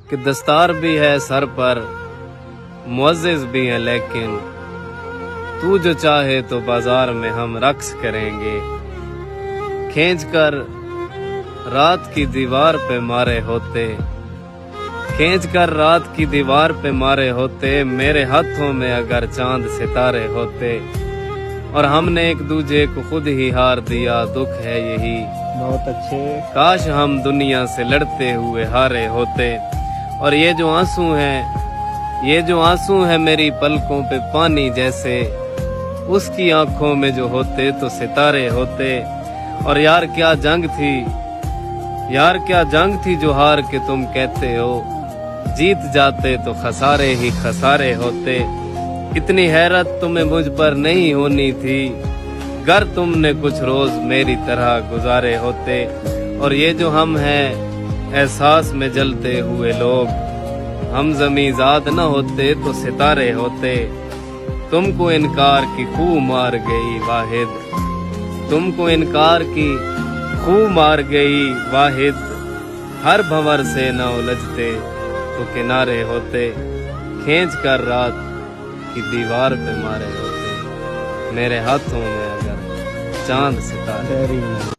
کہ دستار بھی ہے سر پر، معزز بھی ہیں لیکن تو جو چاہے تو بازار میں ہم رقص کریں گے۔ کھینچ کر رات کی دیوار پہ مارے ہوتے، کھینچ کر رات کی دیوار پہ مارے ہوتے، میرے ہاتھوں میں اگر چاند ستارے ہوتے، اور ہم نے ایک دوجے کو خود ہی ہار دیا، دکھ ہے یہی بہت اچھے۔ کاش ہم دنیا سے لڑتے ہوئے ہارے ہوتے۔ اور یہ جو آنسو ہیں، یہ جو آنسو ہیں میری پلکوں پہ پانی جیسے، اس کی آنکھوں میں جو ہوتے تو ستارے ہوتے۔ اور یار کیا جنگ تھی، یار کیا جنگ تھی جو ہار کے تم کہتے ہو، جیت جاتے تو خسارے ہی خسارے ہوتے۔ اتنی حیرت تمہیں مجھ پر نہیں ہونی تھی، گر تم نے کچھ روز میری طرح گزارے ہوتے۔ اور یہ جو ہم ہیں احساس میں جلتے ہوئے لوگ، ہم زمیں ذات نہ ہوتے تو ستارے ہوتے۔ تم کو انکار کی خو مار گئی واحد، تم کو انکار کی خو مار گئی واحد، ہر بھنور سے نہ الجھتے تو کنارے ہوتے۔ کھینچ کر رات کی دیوار پہ مارے ہوتے، میرے ہاتھوں میں اگر چاند ستارے۔